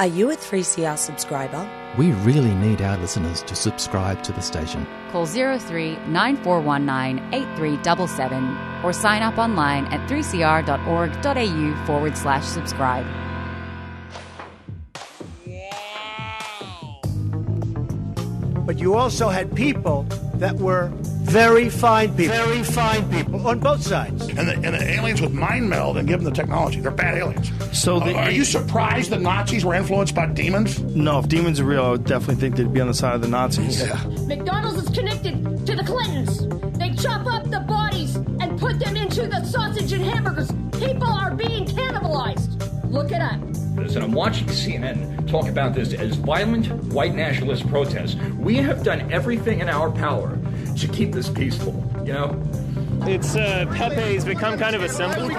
Are you a 3CR subscriber? We really need our listeners to subscribe to the station. Call 03 9419 8377 or sign up online at 3cr.org.au/subscribe. But you also had people that were very fine people on both sides. And the aliens would mind meld and give them the technology. They're bad aliens. So are you surprised that Nazis were influenced by demons? No, if demons are real, I would definitely think they'd be on the side of the Nazis. Yeah. McDonald's is connected to the Clintons. They chop up the bodies and put them into the sausage and hamburgers. People are being cannibalized. Look it up. And I'm watching CNN talk about this as violent white nationalist protests. We have done everything in our power to keep this peaceful, you know? It's Pepe's become kind of a symbol.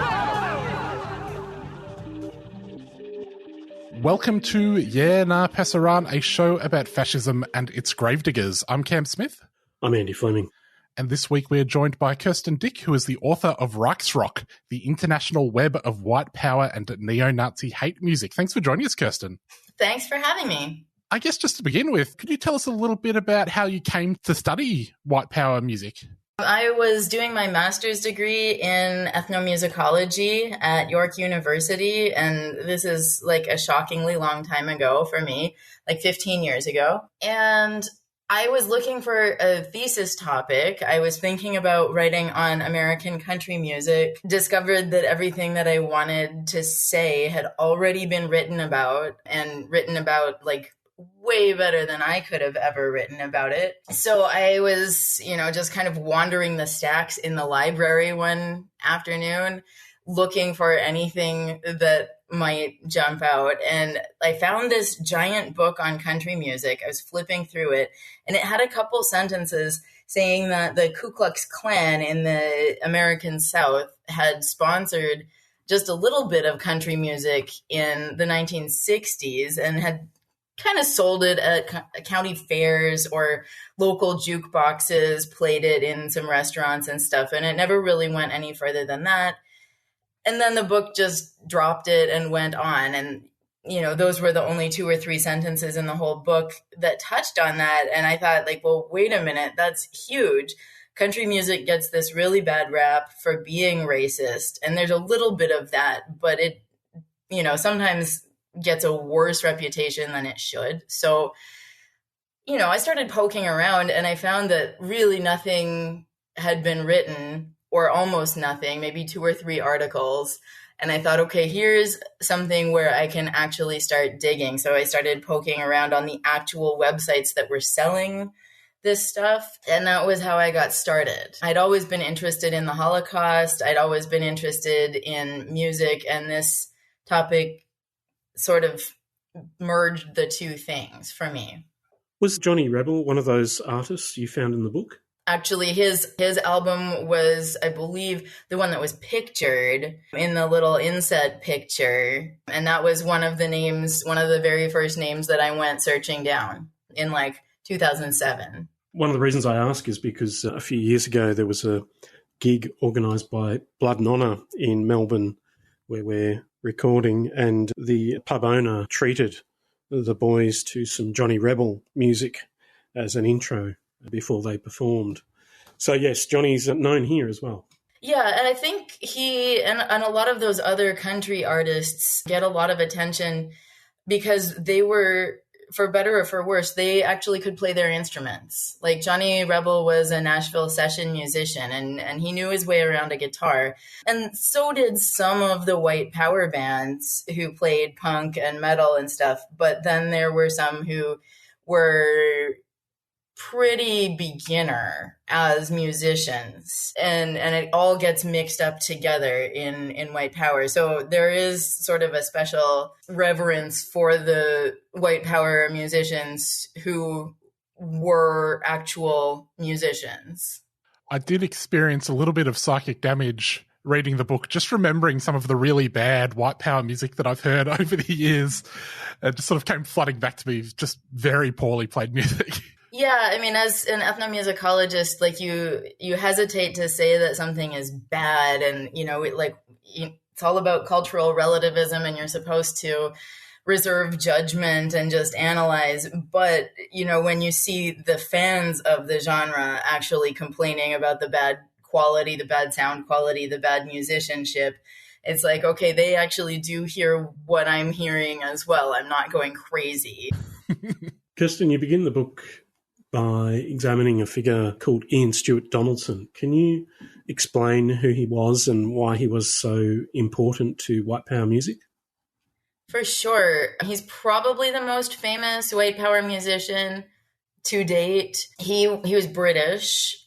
Welcome to Yeah Nah Passaran, a show about fascism and its gravediggers. I'm Cam Smith. I'm Andy Fleming. And this week we are joined by Kirsten Dyck, who is the author of Reichsrock, the international web of white power and neo-Nazi hate music. Thanks for joining us, Kirsten. Thanks for having me. I guess just to begin with, could you tell us a little bit about how you came to study white power music? I was doing my master's degree in ethnomusicology at York University, and this is like a shockingly long time ago for me, like 15 years ago. And I was looking for a thesis topic. I was thinking about writing on American country music, discovered that everything that I wanted to say had already been written about, and written about like way better than I could have ever written about it. So I was, just kind of wandering the stacks in the library one afternoon, looking for anything that might jump out. And I found this giant book on country music. I was flipping through it, and it had a couple sentences saying that the Ku Klux Klan in the American South had sponsored just a little bit of country music in the 1960s and had kind of sold it at county fairs or local jukeboxes, played it in some restaurants and stuff. And it never really went any further than that. And then the book just dropped it and went on. And, those were the only 2 or 3 sentences in the whole book that touched on that. And I thought, well, wait a minute, that's huge. Country music gets this really bad rap for being racist. And there's a little bit of that, but it, sometimes gets a worse reputation than it should. So, I started poking around, and I found that really nothing had been written, or almost nothing, maybe 2 or 3 articles. And I thought, okay, here's something where I can actually start digging. So I started poking around on the actual websites that were selling this stuff. And that was how I got started. I'd always been interested in the Holocaust. I'd always been interested in music, and this topic sort of merged the two things for me. Was Johnny Rebel one of those artists you found in the book? Actually, his album was, I believe, the one that was pictured in the little inset picture. And that was one of the very first names that I went searching down in 2007. One of the reasons I ask is because a few years ago there was a gig organised by Blood and Honour in Melbourne where we're recording, and the pub owner treated the boys to some Johnny Rebel music as an intro before they performed. So yes, Johnny's known here as well. Yeah, and I think he and a lot of those other country artists get a lot of attention because they were, for better or for worse, they actually could play their instruments. Like Johnny Rebel was a Nashville session musician, and he knew his way around a guitar. And so did some of the white power bands who played punk and metal and stuff. But then there were some who were pretty beginner as musicians, and it all gets mixed up together in white power. So there is sort of a special reverence for the white power musicians who were actual musicians. I did experience a little bit of psychic damage reading the book, just remembering some of the really bad white power music that I've heard over the years. It just sort of came flooding back to me, just very poorly played music. Yeah, I mean, as an ethnomusicologist, you hesitate to say that something is bad, and it's all about cultural relativism, and you're supposed to reserve judgment and just analyze. But, when you see the fans of the genre actually complaining about the bad quality, the bad sound quality, the bad musicianship, it's like, okay, they actually do hear what I'm hearing as well. I'm not going crazy. Kirsten, you begin the book by examining a figure called Ian Stewart Donaldson. Can you explain who he was and why he was so important to white power music? For sure. He's probably the most famous white power musician to date. He was British,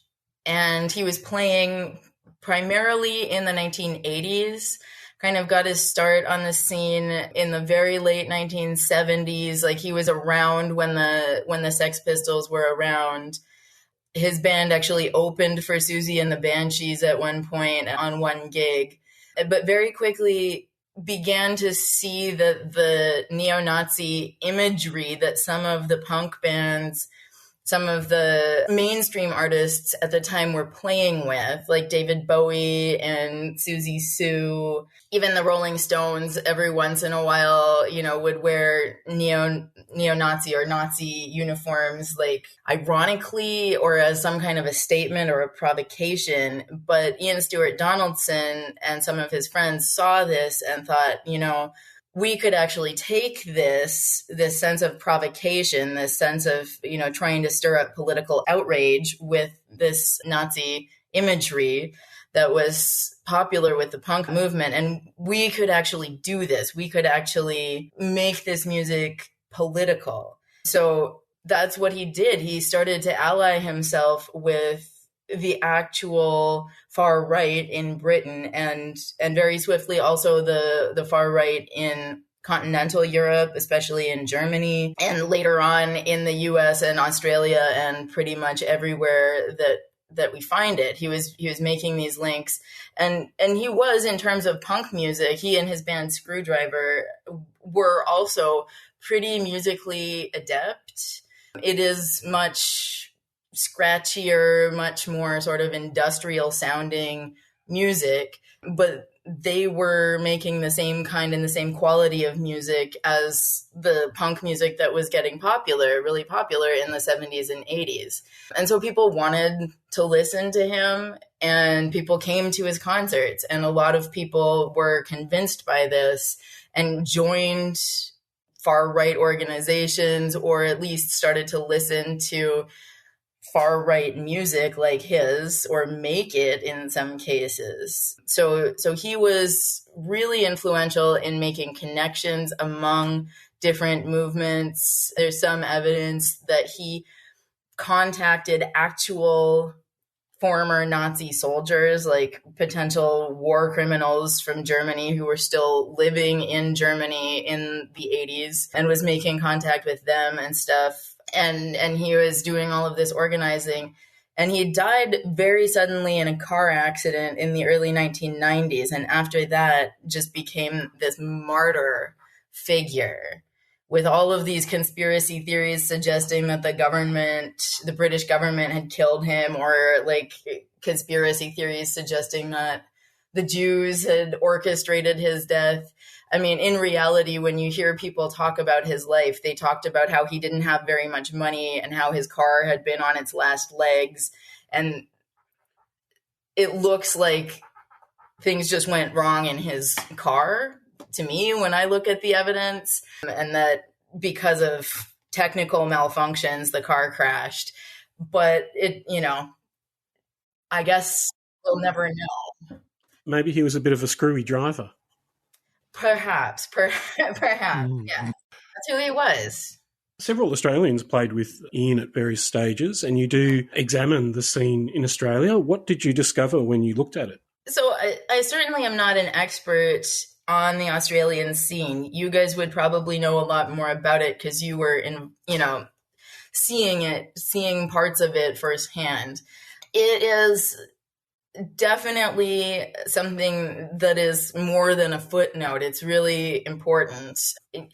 and he was playing primarily in the 1980s, kind of got his start on the scene in the very late 1970s. Like, he was around when the Sex Pistols were around. His band actually opened for Susie and the Banshees at one point on one gig, but very quickly began to see the neo-Nazi imagery that some of the punk bands, some of the mainstream artists at the time were playing with, like David Bowie and Susie Sue. Even the Rolling Stones every once in a while, would wear neo-Nazi or Nazi uniforms, like ironically or as some kind of a statement or a provocation. But Ian Stewart Donaldson and some of his friends saw this and thought, we could actually take this sense of provocation, this sense of, trying to stir up political outrage with this Nazi imagery that was popular with the punk movement. And we could actually do this. We could actually make this music political. So that's what he did. He started to ally himself with the actual far right in Britain and very swiftly also the far right in continental Europe, especially in Germany, and later on in the US and Australia and pretty much everywhere that we find it. He was making these links, and he was, in terms of punk music, he and his band Screwdriver were also pretty musically adept. It is much scratchier, much more sort of industrial sounding music, but they were making the same kind and the same quality of music as the punk music that was getting really popular in the 70s and 80s. And so people wanted to listen to him, and people came to his concerts, and a lot of people were convinced by this and joined far-right organizations, or at least started to listen to far-right music like his, or make it in some cases. So he was really influential in making connections among different movements. There's some evidence that he contacted actual former Nazi soldiers, like potential war criminals from Germany who were still living in Germany in the 80s, and was making contact with them and stuff. And he was doing all of this organizing. And he died very suddenly in a car accident in the early 1990s. And after that, just became this martyr figure, with all of these conspiracy theories suggesting that the British government had killed him, or like conspiracy theories suggesting that the Jews had orchestrated his death. I mean, in reality, when you hear people talk about his life, they talked about how he didn't have very much money and how his car had been on its last legs. And it looks like things just went wrong in his car to me when I look at the evidence, and that because of technical malfunctions, the car crashed. But I guess we'll never know. Maybe he was a bit of a screwy driver. Perhaps, yeah. That's who he was. Several Australians played with Ian at various stages, and you do examine the scene in Australia. What did you discover when you looked at it? So I certainly am not an expert on the Australian scene. You guys would probably know a lot more about it because you were seeing parts of it firsthand. It is definitely something that is more than a footnote. It's really important.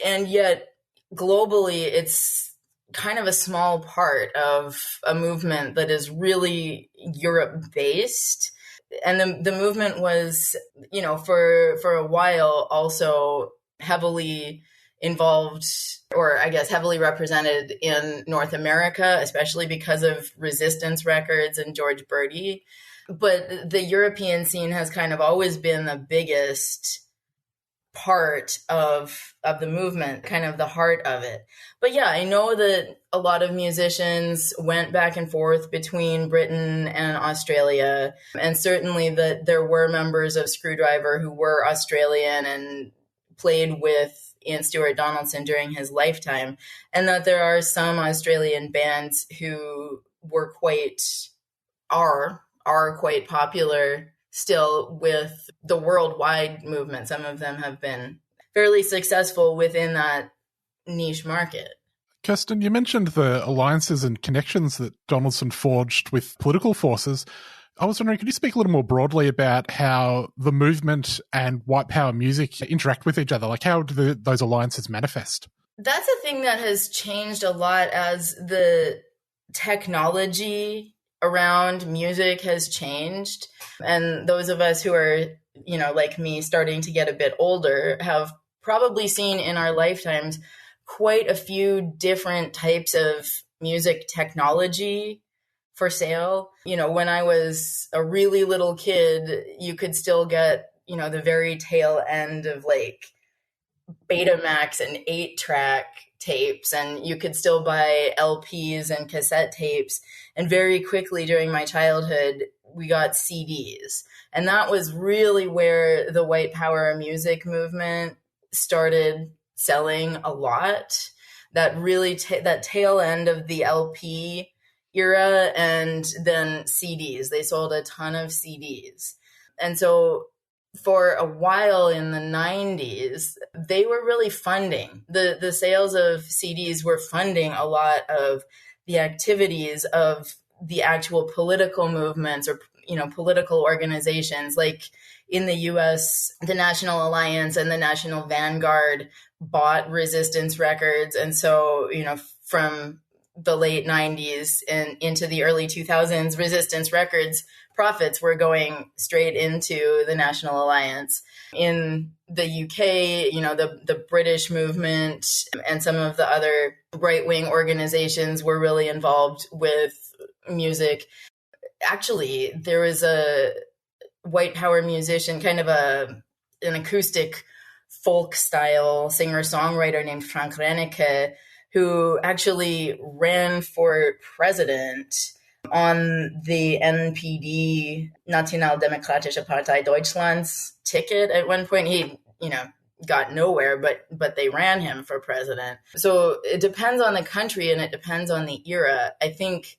And yet, globally, it's kind of a small part of a movement that is really Europe-based. And the movement was, for a while, also heavily involved, or I guess heavily represented in North America, especially because of Resistance Records and George Birdie. But the European scene has kind of always been the biggest part of the movement, kind of the heart of it. But yeah, I know that a lot of musicians went back and forth between Britain and Australia, and certainly that there were members of Screwdriver who were Australian and played with Ian Stewart Donaldson during his lifetime, and that there are some Australian bands who were are quite popular still with the worldwide movement. Some of them have been fairly successful within that niche market. Kirsten, you mentioned the alliances and connections that Donaldson forged with political forces. I was wondering, could you speak a little more broadly about how the movement and white power music interact with each other? Like, how do those alliances manifest? That's a thing that has changed a lot as the technology around music has changed. And those of us who are, like me, starting to get a bit older have probably seen in our lifetimes quite a few different types of music technology for sale. When I was a really little kid, you could still get, the very tail end of like Betamax and 8-track tapes, and you could still buy LPs and cassette tapes. And very quickly during my childhood, we got CDs. And that was really where the white power music movement started selling a lot. That really, that tail end of the LP era, and then CDs. They sold a ton of CDs. And so for a while in the 90s, they were really funding. The sales of CDs were funding a lot of the activities of the actual political movements or, political organizations. Like in the US, the National Alliance and the National Vanguard bought Resistance Records. And so, from the late 90s and into the early 2000s, Resistance Records profits were going straight into the National Alliance. In the UK, the British movement and some of the other right-wing organizations were really involved with music. Actually, there was a white power musician, kind of an acoustic folk style singer-songwriter named Frank Rennecke, who actually ran for president on the NPD, Nationaldemokratische Partei Deutschland's ticket at one point. He, got nowhere, but they ran him for president. So it depends on the country and it depends on the era. I think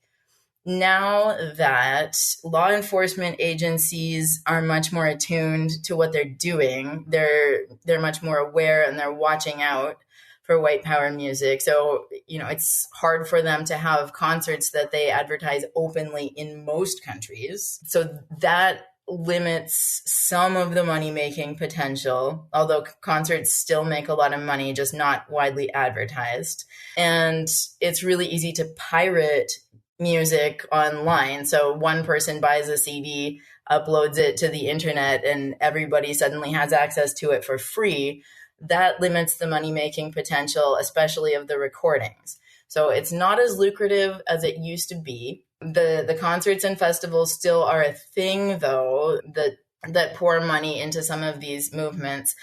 now that law enforcement agencies are much more attuned to what they're doing, they're much more aware and they're watching out for white power music. So, it's hard for them to have concerts that they advertise openly in most countries. So that limits some of the money-making potential, although concerts still make a lot of money, just not widely advertised. And it's really easy to pirate music online. So one person buys a CD, uploads it to the internet, and everybody suddenly has access to it for free. That limits the money-making potential, especially of the recordings. So it's not as lucrative as it used to be. The concerts and festivals still are a thing, though, that pour money into some of these movements.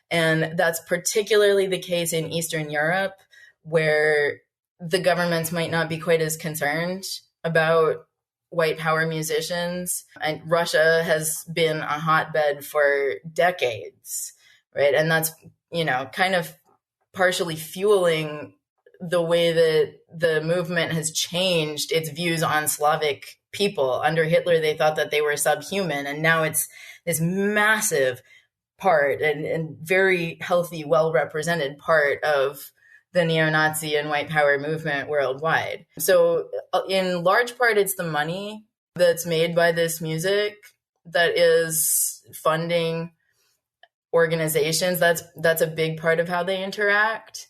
And that's particularly the case in Eastern Europe, where the governments might not be quite as concerned about white power musicians. And Russia has been a hotbed for decades, right? And that's, kind of partially fueling the way that the movement has changed its views on Slavic people. Under Hitler, they thought that they were subhuman, and now it's this massive part and very healthy, well-represented part of the neo-Nazi and white power movement worldwide. So in large part, it's the money that's made by this music that is funding organizations. That's a big part of how they interact.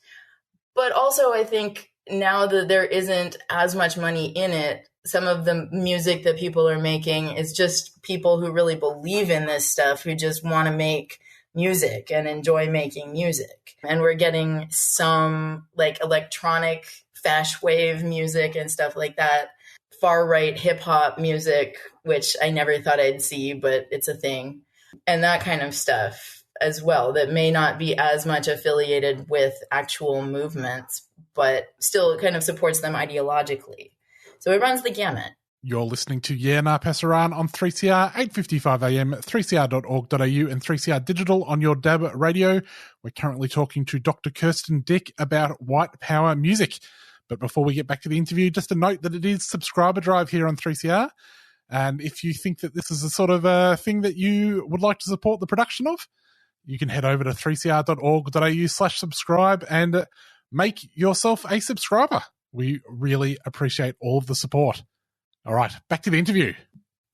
But also, I think now that there isn't as much money in it, some of the music that people are making is just people who really believe in this stuff, who just want to make music and enjoy making music. And we're getting some like electronic fash wave music and stuff like that, far right hip hop music, which I never thought I'd see, but it's a thing. And that kind of stuff as well, that may not be as much affiliated with actual movements, but still kind of supports them ideologically. So it runs the gamut. You're listening to Yeah Na Passaran on 3CR, 8:55 AM, 3cr.org.au and 3CR Digital on your DAB radio. We're currently talking to Dr. Kirsten Dyck about white power music. But before we get back to the interview, just a note that it is subscriber drive here on 3CR. And if you think that this is a sort of a thing that you would like to support the production of, you can head over to 3cr.org.au/subscribe and make yourself a subscriber. We really appreciate all of the support. All right, back to the interview.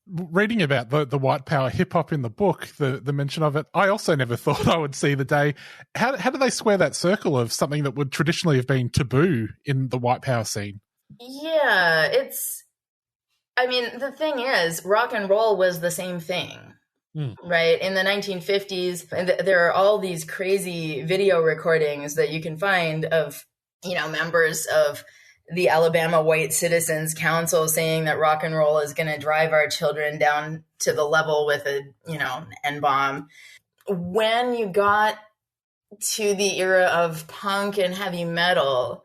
Reading about the white power hip hop in the book, the mention of it, I also never thought I would see the day. How do they square that circle of something that would traditionally have been taboo in the white power scene? Yeah, the thing is, rock and roll was the same thing, right? In the 1950s, and there are all these crazy video recordings that you can find of, members of the Alabama White Citizens Council saying that rock and roll is going to drive our children down to the level with an N-bomb. When you got to the era of punk and heavy metal,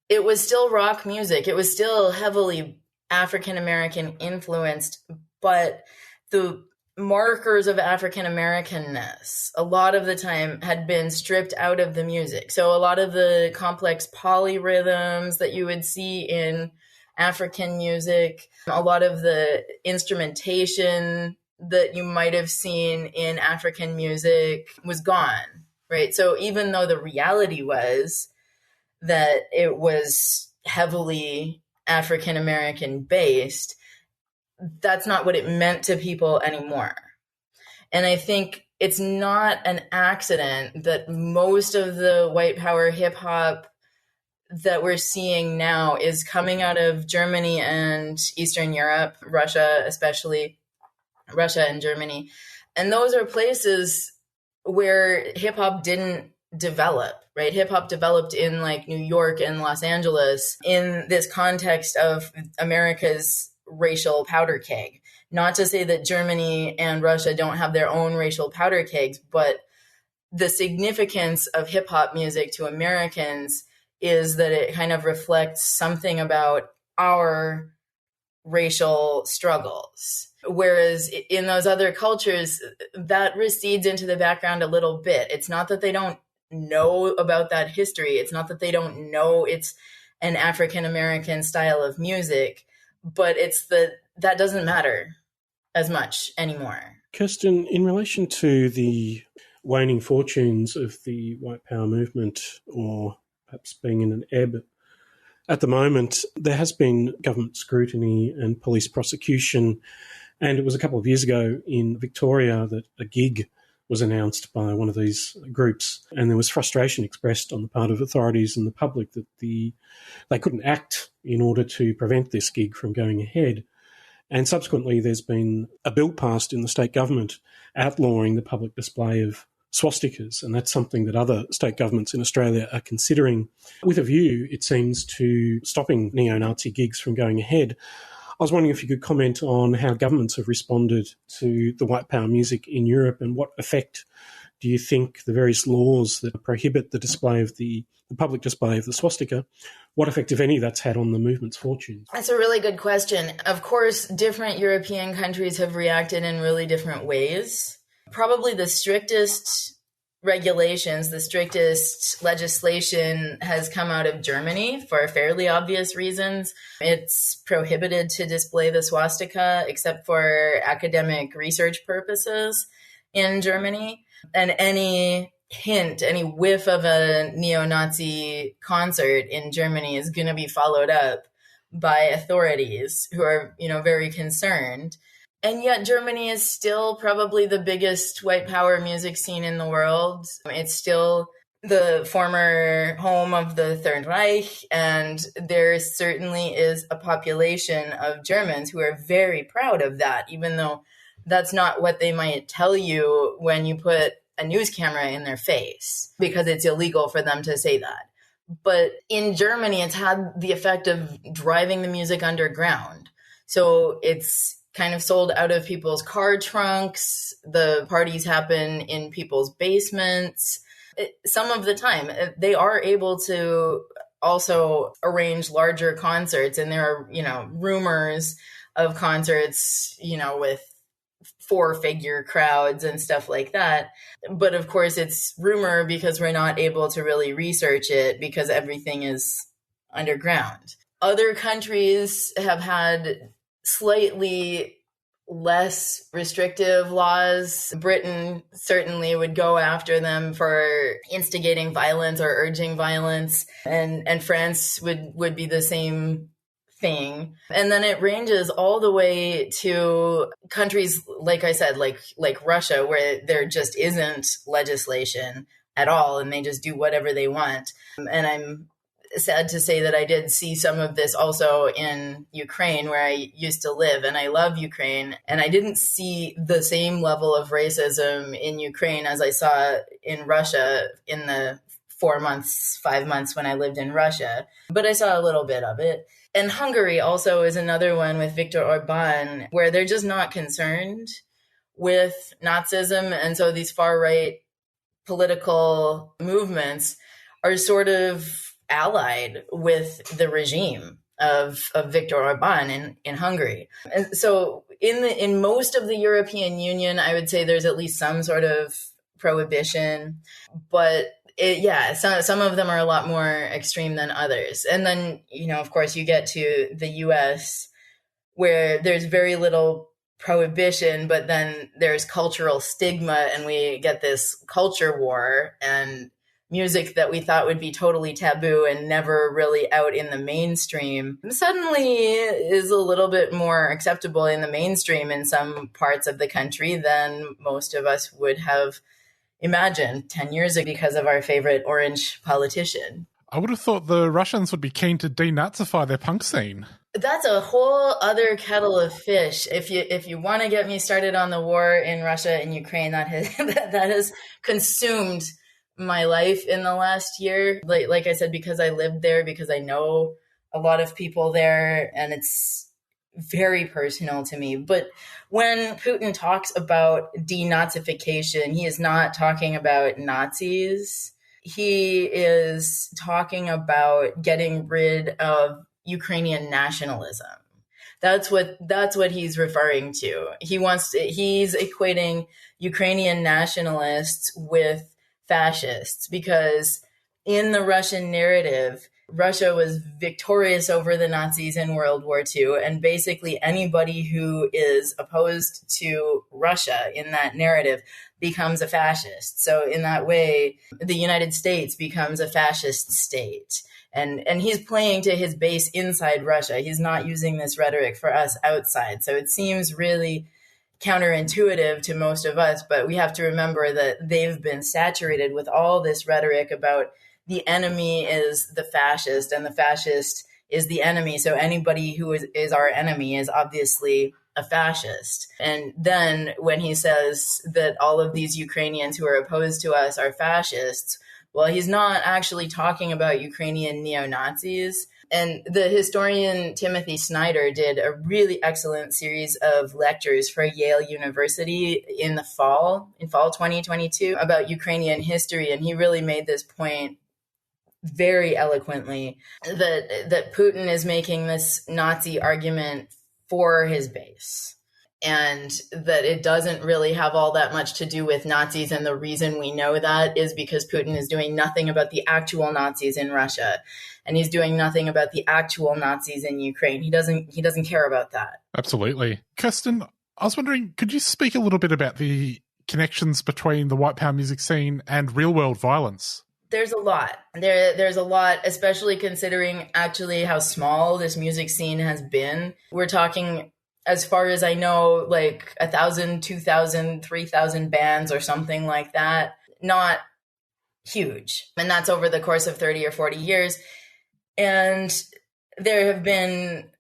it was still rock music. It was still heavily African-American influenced, but the markers of African-Americanness a lot of the time had been stripped out of the music. So a lot of the complex polyrhythms that you would see in African music, a lot of the instrumentation that you might have seen in African music was gone, right? So even though the reality was that it was heavily African-American based, that's not what it meant to people anymore. And I think it's not an accident that most of the white power hip hop that we're seeing now is coming out of Germany and Eastern Europe, Russia, especially Russia and Germany. And those are places where hip hop didn't develop, right? Hip hop developed in like New York and Los Angeles in this context of America's racial powder keg. Not to say that Germany and Russia don't have their own racial powder kegs, but the significance of hip hop music to Americans is that it kind of reflects something about our racial struggles. Whereas in those other cultures, that recedes into the background a little bit. It's not that they don't know about that history. It's not that they don't know it's an African-American style of music, but it's that doesn't matter as much anymore. Kirsten, in relation to the waning fortunes of the white power movement, or perhaps being in an ebb at the moment, there has been government scrutiny and police prosecution. And it was a couple of years ago in Victoria that a gig was announced by one of these groups, and there was frustration expressed on the part of authorities and the public that they couldn't act in order to prevent this gig from going ahead. And subsequently, there's been a bill passed in the state government outlawing the public display of swastikas, and that's something that other state governments in Australia are considering with a view, it seems, to stopping neo-Nazi gigs from going ahead. I was wondering if you could comment on how governments have responded to the white power music in Europe, and what effect do you think the various laws that prohibit the display of the public display of the swastika, what effect, if any, that's had on the movement's fortunes? That's a really good question. Of course, different European countries have reacted in really different ways. Probably the strictest regulations, the strictest legislation has come out of Germany for fairly obvious reasons. It's prohibited to display the swastika except for academic research purposes in Germany. And any hint, any whiff of a neo-Nazi concert in Germany is going to be followed up by authorities who are, very concerned. And yet Germany is still probably the biggest white power music scene in the world. It's still the former home of the Third Reich, and there certainly is a population of Germans who are very proud of that, even though that's not what they might tell you when you put a news camera in their face, because it's illegal for them to say that. But in Germany, it's had the effect of driving the music underground. So it's kind of sold out of people's car trunks. The parties happen in people's basements. Some of the time, they are able to also arrange larger concerts. And there are, rumors of concerts, with 4-figure crowds and stuff like that. But of course, it's rumor because we're not able to really research it because everything is underground. Other countries have had slightly less restrictive laws. Britain certainly would go after them for instigating violence or urging violence, and France would be the same thing. And then it ranges all the way to countries, like I said, like Russia, where there just isn't legislation at all, and they just do whatever they want. And I'm sad to say that I did see some of this also in Ukraine, where I used to live, and I love Ukraine. And I didn't see the same level of racism in Ukraine as I saw in Russia in the 5 months when I lived in Russia. But I saw a little bit of it. And Hungary also is another one with Viktor Orban, where they're just not concerned with Nazism. And so these far-right political movements are sort of allied with the regime of Viktor Orban in Hungary. And so in most of the European Union, I would say there's at least some sort of prohibition, but some of them are a lot more extreme than others. And then, of course, you get to the US, where there's very little prohibition, but then there's cultural stigma, and we get this culture war, and music that we thought would be totally taboo and never really out in the mainstream suddenly is a little bit more acceptable in the mainstream in some parts of the country than most of us would have imagined 10 years ago because of our favorite orange politician. I would have thought the Russians would be keen to denazify their punk scene. That's a whole other kettle of fish. If you want to get me started on the war in Russia and Ukraine, that has consumed my life in the last year. Like I said, because I lived there, because I know a lot of people there, and it's very personal to me. But when Putin talks about denazification, he is not talking about Nazis. He is talking about getting rid of Ukrainian nationalism. That's what he's referring to. He's equating Ukrainian nationalists with fascists, because in the Russian narrative, Russia was victorious over the Nazis in World War II, and basically anybody who is opposed to Russia in that narrative becomes a fascist. So in that way, the United States becomes a fascist state. And he's playing to his base inside Russia. He's not using this rhetoric for us outside. So it seems really counterintuitive to most of us, but we have to remember that they've been saturated with all this rhetoric about the enemy is the fascist and the fascist is the enemy. So anybody who is our enemy is obviously a fascist. And then when he says that all of these Ukrainians who are opposed to us are fascists, well, he's not actually talking about Ukrainian neo-Nazis. And the historian Timothy Snyder did a really excellent series of lectures for Yale University in fall 2022 about Ukrainian history. And he really made this point very eloquently that Putin is making this Nazi argument for his base, and that it doesn't really have all that much to do with Nazis. And the reason we know that is because Putin is doing nothing about the actual Nazis in Russia, and he's doing nothing about the actual Nazis in Ukraine. He doesn't care about that. Absolutely. Kirsten, I was wondering, could you speak a little bit about the connections between the white power music scene and real world violence? There's a lot. There's a lot, especially considering actually how small this music scene has been. We're talking, as far as I know, like 1,000, 2,000, 3,000 bands or something like that. Not huge. And that's over the course of 30 or 40 years. And there have been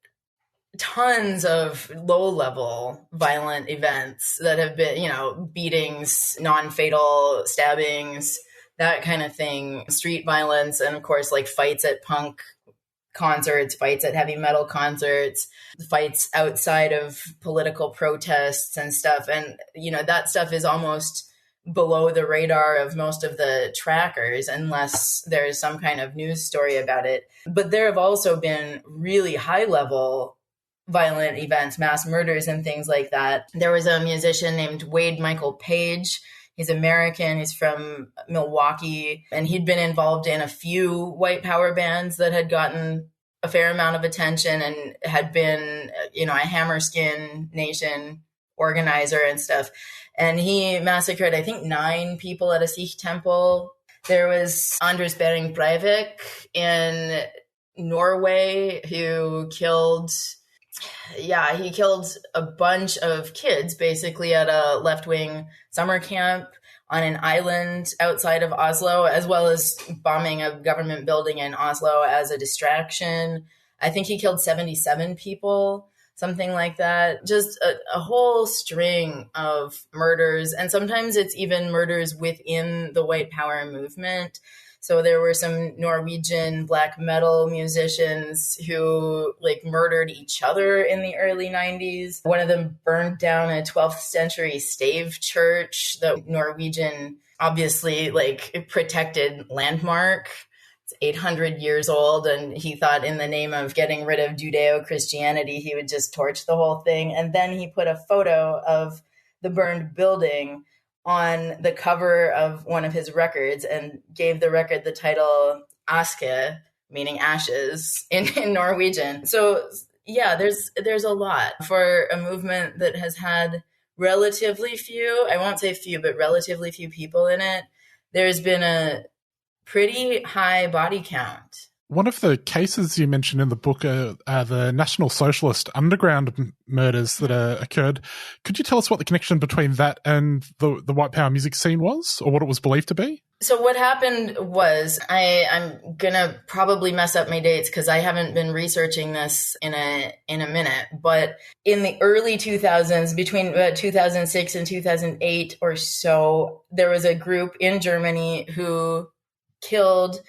tons of low-level violent events that have been, beatings, non-fatal stabbings, that kind of thing, street violence, and of course, like fights at punk concerts, fights at heavy metal concerts, fights outside of political protests and stuff. And, that stuff is almost below the radar of most of the trackers unless there's some kind of news story about it. But there have also been really high-level violent events, mass murders and things like that. There was a musician named Wade Michael Page. He's American. He's from Milwaukee, and he'd been involved in a few white power bands that had gotten a fair amount of attention and had been, a Hammerskin Nation organizer and stuff. And he massacred, I think, 9 people at a Sikh temple. There was Anders Behring Breivik in Norway who killed a bunch of kids basically at a left-wing summer camp on an island outside of Oslo, as well as bombing a government building in Oslo as a distraction. I think he killed 77 people, something like that. Just a whole string of murders. And sometimes it's even murders within the white power movement. So there were some Norwegian black metal musicians who murdered each other in the early 90s. One of them burned down a 12th century stave church, the Norwegian, obviously protected landmark. It's 800 years old. And he thought in the name of getting rid of Judeo-Christianity, he would just torch the whole thing. And then he put a photo of the burned building on the cover of one of his records and gave the record the title Aske, meaning ashes in Norwegian. So yeah, there's a lot for a movement that has had relatively few, I won't say few, but relatively few people in it. There's been a pretty high body count. One of the cases you mentioned in the book are the National Socialist underground murders that occurred. Could you tell us what the connection between that and the white power music scene was, or what it was believed to be? So what happened was, I'm going to probably mess up my dates because I haven't been researching this in a minute, but in the early 2000s, between 2006 and 2008 or so, there was a group in Germany who killed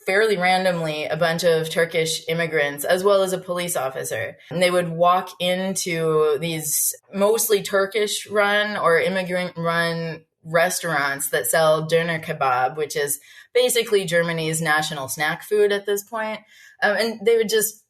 fairly randomly a bunch of Turkish immigrants, as well as a police officer. And they would walk into these mostly Turkish run or immigrant run restaurants that sell döner kebab, which is basically Germany's national snack food at this point. And they would just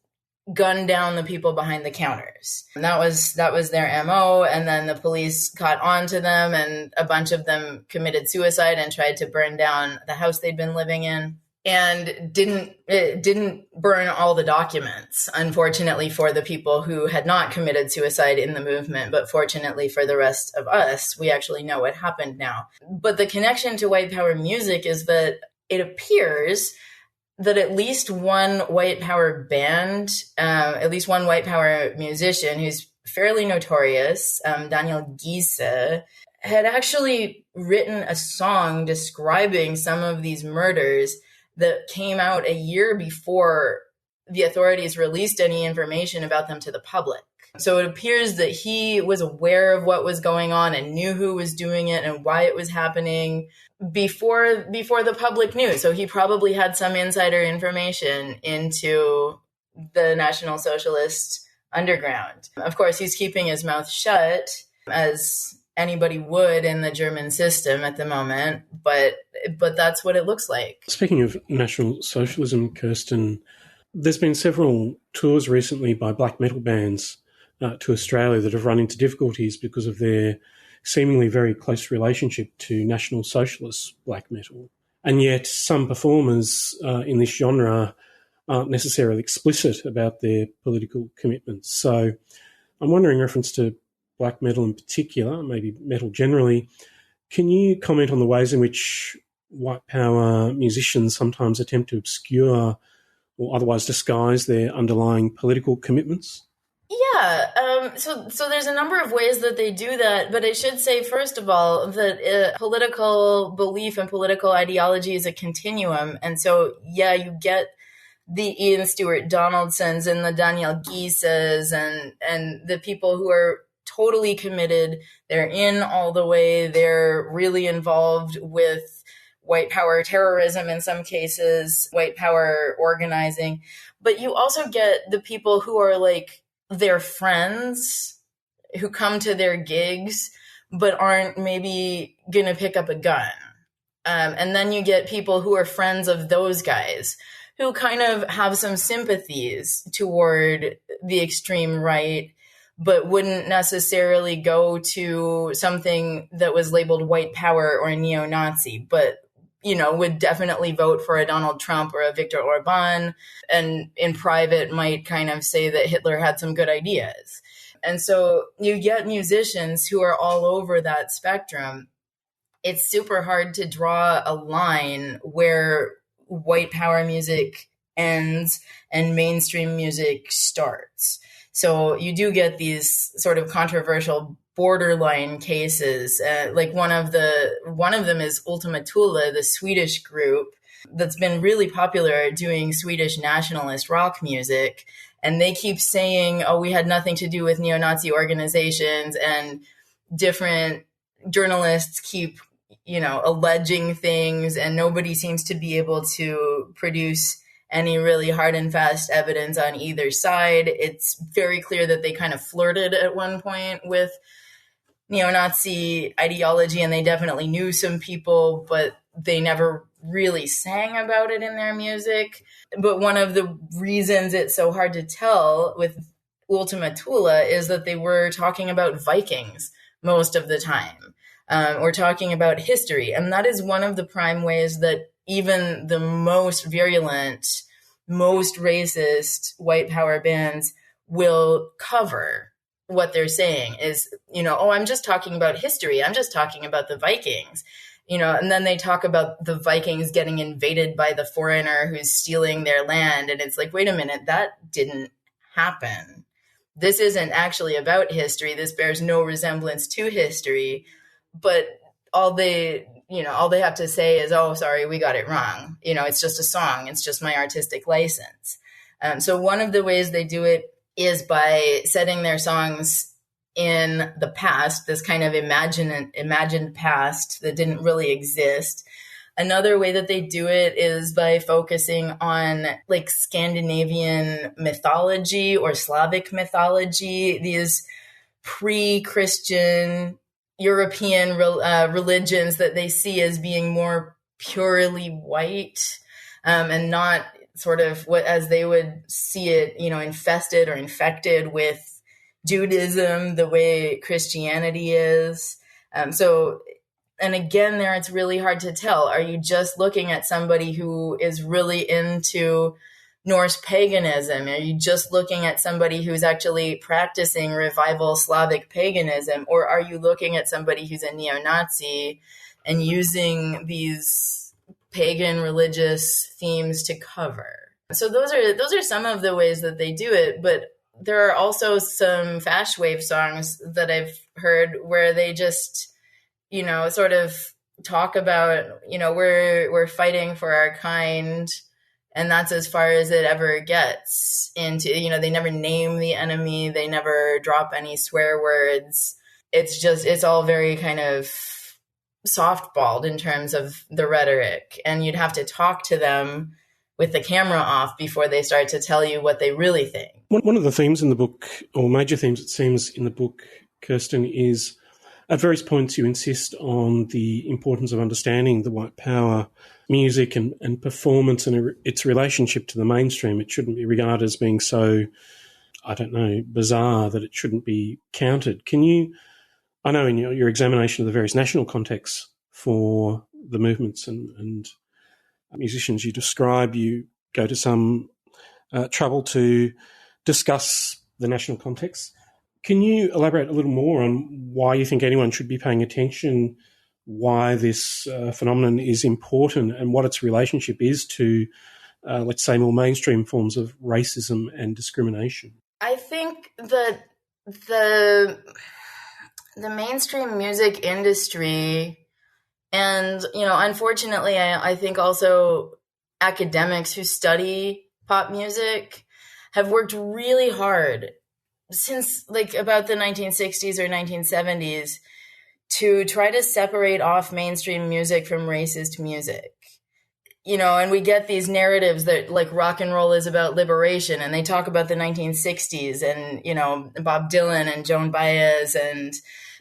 gun down the people behind the counters. And that was their MO. And then the police caught on to them, and a bunch of them committed suicide and tried to burn down the house they'd been living in. And didn't burn all the documents, unfortunately, for the people who had not committed suicide in the movement. But fortunately for the rest of us, we actually know what happened now. But the connection to white power music is that it appears that at least one white power band, at least one white power musician who's fairly notorious, Daniel Giese, had actually written a song describing some of these murders that came out a year before the authorities released any information about them to the public. So it appears that he was aware of what was going on and knew who was doing it and why it was happening before the public knew. So he probably had some insider information into the National Socialist underground. Of course, he's keeping his mouth shut, as anybody would in the German system at the moment, but that's what it looks like. Speaking of National Socialism, Kirsten, there's been several tours recently by black metal bands to Australia that have run into difficulties because of their seemingly very close relationship to National Socialist black metal. And yet some performers in this genre aren't necessarily explicit about their political commitments. So I'm wondering, in reference to black metal in particular, maybe metal generally, can you comment on the ways in which white power musicians sometimes attempt to obscure or otherwise disguise their underlying political commitments? Yeah, so there's a number of ways that they do that, but I should say, first of all, that political belief and political ideology is a continuum. And so, yeah, you get the Ian Stewart Donaldsons and the Danielle Giesses and the people who are totally committed. They're in all the way. They're really involved with white power terrorism in some cases, white power organizing. But you also get the people who are like their friends who come to their gigs but aren't maybe going to pick up a gun. And then you get people who are friends of those guys who kind of have some sympathies toward the extreme right, but wouldn't necessarily go to something that was labeled white power or neo-Nazi, but, you know, would definitely vote for a Donald Trump or a Viktor Orban, and in private might kind of say that Hitler had some good ideas. And so you get musicians who are all over that spectrum. It's super hard to draw a line where white power music ends and mainstream music starts. So you do get these sort of controversial borderline cases. Like one of them is Ultima Thule, the Swedish group that's been really popular at doing Swedish nationalist rock music. And they keep saying, oh, we had nothing to do with neo-Nazi organizations, and different journalists keep, you know, alleging things, and nobody seems to be able to produce any really hard and fast evidence on either side. It's very clear that they kind of flirted at one point with neo-Nazi ideology, and they definitely knew some people, but they never really sang about it in their music. But one of the reasons it's so hard to tell with Ultima Thule is that they were talking about Vikings most of the time. We're talking about history. And that is one of the prime ways that even the most virulent, most racist white power bands will cover what they're saying is, you know, oh, I'm just talking about history. I'm just talking about the Vikings, you know, and then they talk about the Vikings getting invaded by the foreigner who's stealing their land. And it's like, wait a minute, that didn't happen. This isn't actually about history. This bears no resemblance to history. But all they have to say is, oh, sorry, we got it wrong. You know, it's just a song. It's just my artistic license. So one of the ways they do it is by setting their songs in the past, this kind of imagined past that didn't really exist. Another way that they do it is by focusing on like Scandinavian mythology or Slavic mythology, these pre-Christian European religions that they see as being more purely white, and not sort of what, as they would see it, you know, infested or infected with Judaism the way Christianity is. And again, there it's really hard to tell. Are you just looking at somebody who is really into Norse paganism? Are you just looking at somebody who's actually practicing revival Slavic paganism? Or are you looking at somebody who's a neo-Nazi and using these pagan religious themes to cover? So those are some of the ways that they do it. But there are also some Fash Wave songs that I've heard where they just, you know, sort of talk about, you know, we're fighting for our kind. And that's as far as it ever gets into, you know, they never name the enemy. They never drop any swear words. It's all very kind of softballed in terms of the rhetoric. And you'd have to talk to them with the camera off before they start to tell you what they really think. One of the themes in the book, or major themes it seems in the book, Kirsten, is at various points you insist on the importance of understanding the white power music and performance and its relationship to the mainstream. It shouldn't be regarded as being so, I don't know, bizarre that it shouldn't be counted. Can you, I know in your examination of the various national contexts for the movements and musicians you describe, you go to some trouble to discuss the national context. Can you elaborate a little more on why you think anyone should be paying attention, why this phenomenon is important and what its relationship is to, let's say, more mainstream forms of racism and discrimination? I think that the mainstream music industry and, you know, unfortunately, I think also academics who study pop music have worked really hard since like about the 1960s or 1970s to try to separate off mainstream music from racist music. You know, and we get these narratives that like rock and roll is about liberation, and they talk about the 1960s and, you know, Bob Dylan and Joan Baez and,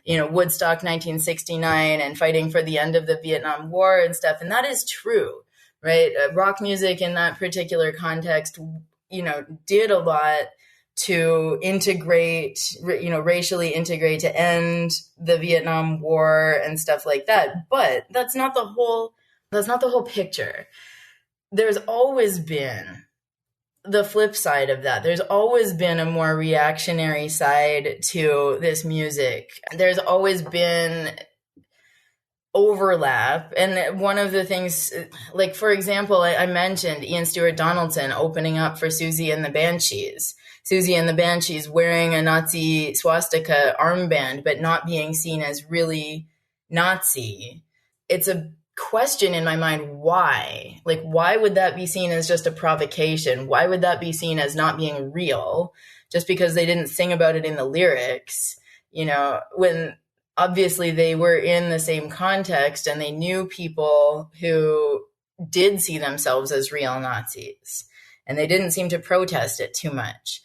you know, Woodstock 1969 and fighting for the end of the Vietnam War and stuff. And that is true, right? Rock music in that particular context, you know, did a lot to integrate, you know, racially integrate to end the Vietnam War and stuff like that. But that's not the whole picture. There's always been the flip side of that. There's always been a more reactionary side to this music. There's always been overlap. And one of the things, like, for example, I mentioned Ian Stewart Donaldson opening up for Susie and the Banshees. Susie and the Banshees wearing a Nazi swastika armband, but not being seen as really Nazi. It's a question in my mind, why? Like, why would that be seen as just a provocation? Why would that be seen as not being real just because they didn't sing about it in the lyrics? You know, when obviously they were in the same context and they knew people who did see themselves as real Nazis, and they didn't seem to protest it too much.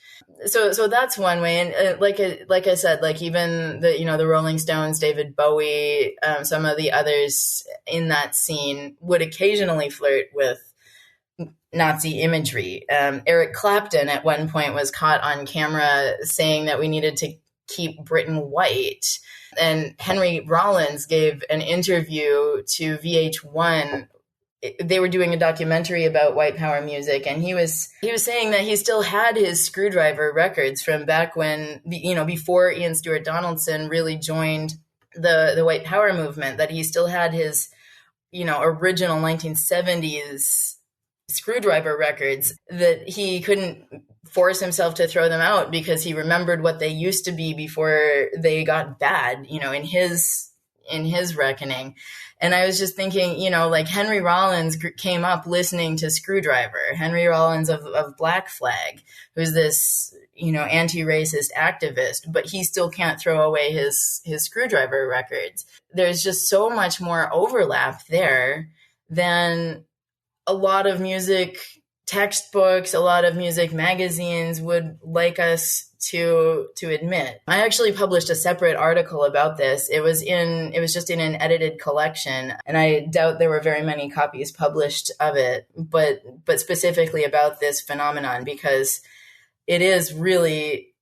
So that's one way. And like I said, like even the Rolling Stones, David Bowie, some of the others in that scene would occasionally flirt with Nazi imagery. Eric Clapton at one point was caught on camera saying that we needed to keep Britain white. And Henry Rollins gave an interview to VH1. They were doing a documentary about white power music, and he was saying that he still had his Screwdriver records from back when, you know, before Ian Stewart Donaldson really joined the white power movement, that he still had his, you know, original 1970s Screwdriver records, that he couldn't force himself to throw them out because he remembered what they used to be before they got bad, you know, in his reckoning. And I was just thinking, you know, like Henry Rollins came up listening to Screwdriver, Henry Rollins of Black Flag, who's this, you know, anti-racist activist, but he still can't throw away his Screwdriver records. There's just so much more overlap there than a lot of music textbooks, a lot of music magazines would like us to admit. I actually published a separate article about this. It was just in an edited collection, and I doubt there were very many copies published of it, but specifically about this phenomenon, because it is really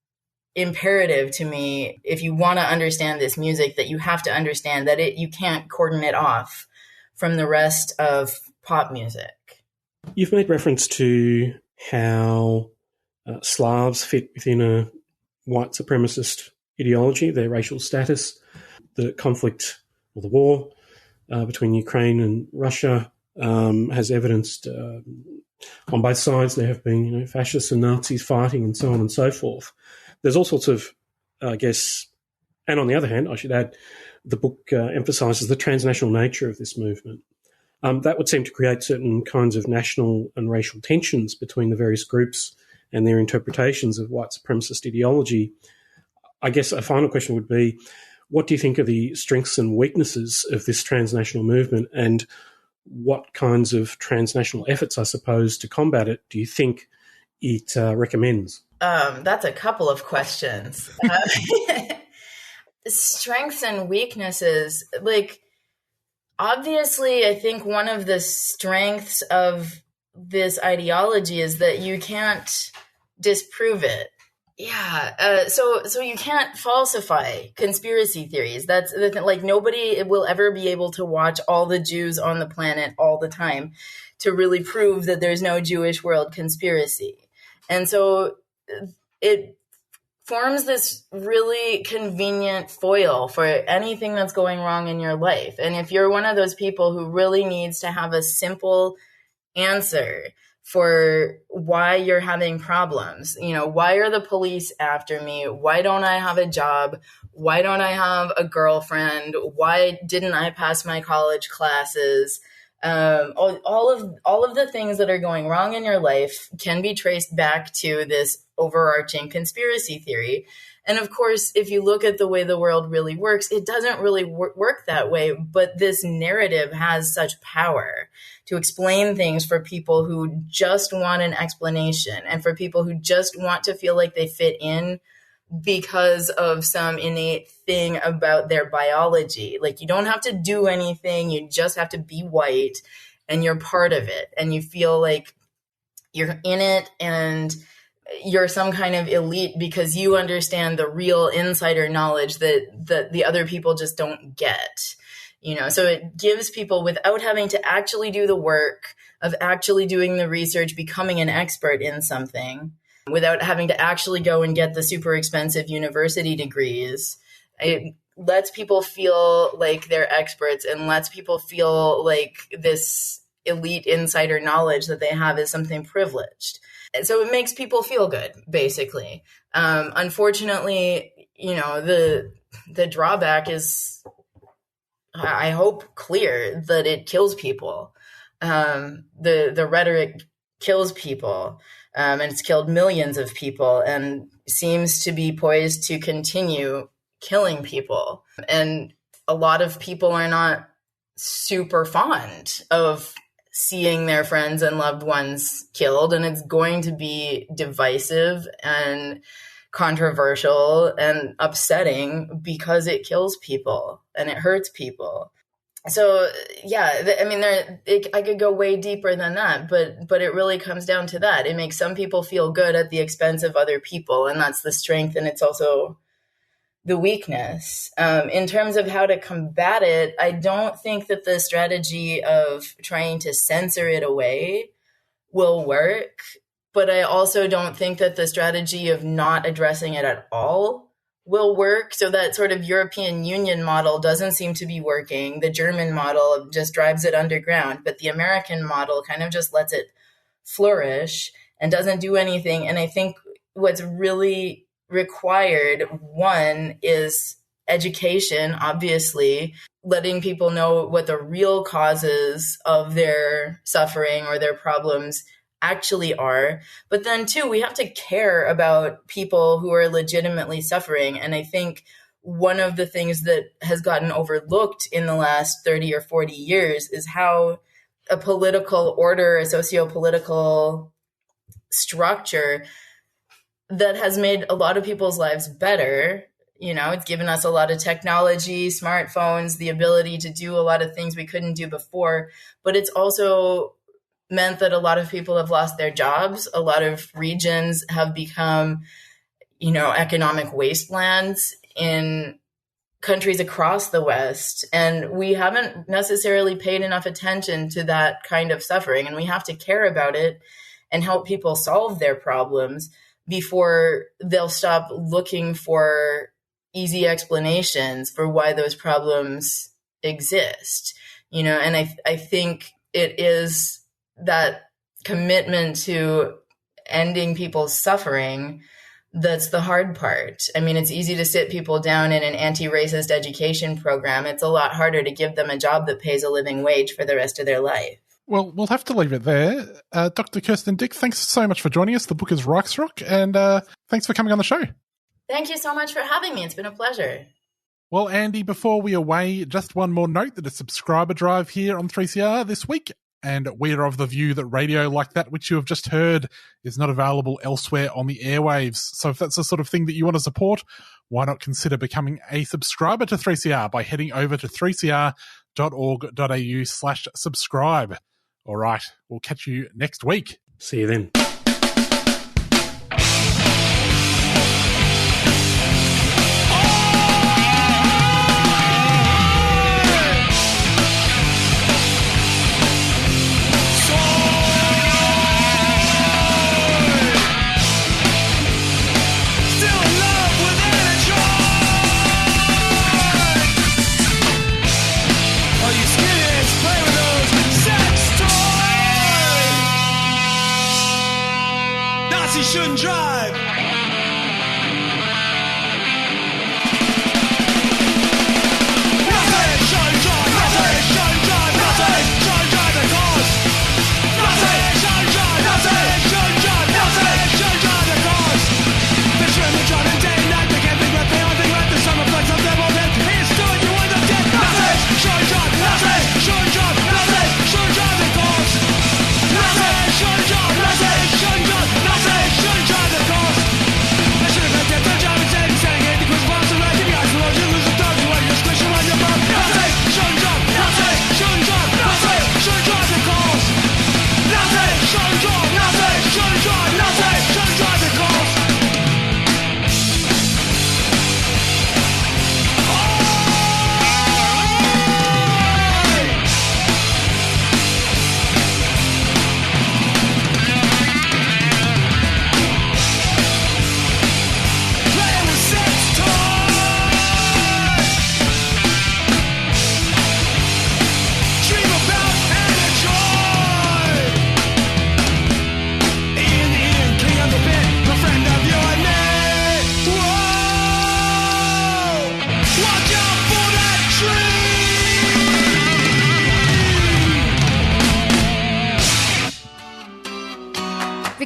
imperative to me, if you want to understand this music, that you have to understand that you can't cordon it off from the rest of pop music. You've made reference to how Slavs fit within a white supremacist ideology, their racial status, the conflict or the war between Ukraine and Russia has evidenced on both sides there have been, you know, fascists and Nazis fighting and so on and so forth. There's all sorts of, I guess, and on the other hand, I should add, the book emphasises the transnational nature of this movement. That would seem to create certain kinds of national and racial tensions between the various groups and their interpretations of white supremacist ideology. I guess a final question would be, what do you think are the strengths and weaknesses of this transnational movement, and what kinds of transnational efforts, I suppose, to combat it do you think it recommends? That's a couple of questions. Strengths and weaknesses, like, obviously, I think one of the strengths of this ideology is that you can't disprove it. Yeah. So you can't falsify conspiracy theories. That's the thing. Like, nobody will ever be able to watch all the Jews on the planet all the time to really prove that there's no Jewish world conspiracy. And so it forms this really convenient foil for anything that's going wrong in your life. And if you're one of those people who really needs to have a simple answer for why you're having problems, you know, why are the police after me? Why don't I have a job? Why don't I have a girlfriend? Why didn't I pass my college classes? All of the things that are going wrong in your life can be traced back to this overarching conspiracy theory. And of course, if you look at the way the world really works, it doesn't really work that way. But this narrative has such power to explain things for people who just want an explanation and for people who just want to feel like they fit in because of some innate thing about their biology. Like, you don't have to do anything. You just have to be white and you're part of it. And you feel like you're in it and you're some kind of elite because you understand the real insider knowledge that the other people just don't get. So it gives people, without having to actually do the work of actually doing the research, becoming an expert in something, without having to actually go and get the super expensive university degrees. It lets people feel like they're experts and lets people feel like this elite insider knowledge that they have is something privileged. And so it makes people feel good, basically. Unfortunately, the drawback is, I hope, clear, that it kills people. The rhetoric kills people. And it's killed millions of people and seems to be poised to continue killing people. And a lot of people are not super fond of seeing their friends and loved ones killed. And it's going to be divisive and controversial and upsetting because it kills people and it hurts people. So, yeah, I could go way deeper than that, but it really comes down to that. It makes some people feel good at the expense of other people, and that's the strength, and it's also the weakness. In terms of how to combat it, I don't think that the strategy of trying to censor it away will work, but I also don't think that the strategy of not addressing it at all will work. So that sort of European Union model doesn't seem to be working. The German model just drives it underground, but the American model kind of just lets it flourish and doesn't do anything. And I think what's really required, one, is education, obviously, letting people know what the real causes of their suffering or their problems actually are. But then two, we have to care about people who are legitimately suffering. And I think one of the things that has gotten overlooked in the last 30 or 40 years is how a political order, a socio-political structure that has made a lot of people's lives better. It's given us a lot of technology, smartphones, the ability to do a lot of things we couldn't do before, but it's also meant that a lot of people have lost their jobs. A lot of regions have become, economic wastelands in countries across the West. And we haven't necessarily paid enough attention to that kind of suffering. And we have to care about it and help people solve their problems before they'll stop looking for easy explanations for why those problems exist. And I think it is that commitment to ending people's suffering that's the hard part. I mean, it's easy to sit people down in an anti-racist education program. It's a lot harder to give them a job that pays a living wage for the rest of their life. Well, we'll have to leave it there. Dr. Kirsten Dyck, thanks so much for joining us. The book is Reichsrock, and thanks for coming on the show. Thank you so much for having me. It's been a pleasure. Well, Andy, before we away, just one more note that a subscriber drive here on 3CR this week. And we're of the view that radio like that which you have just heard is not available elsewhere on the airwaves. So if that's the sort of thing that you want to support, why not consider becoming a subscriber to 3CR by heading over to 3cr.org.au/subscribe. All right, we'll catch you next week. See you then. Shouldn't drive. Nothing shouldn't drive. Nothing shouldn't drive. Nothing shouldn't drive.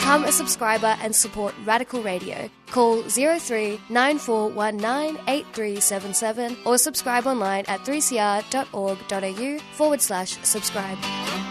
Become a subscriber and support Radical Radio. Call 03 9419 8377 or subscribe online at 3cr.org.au/subscribe.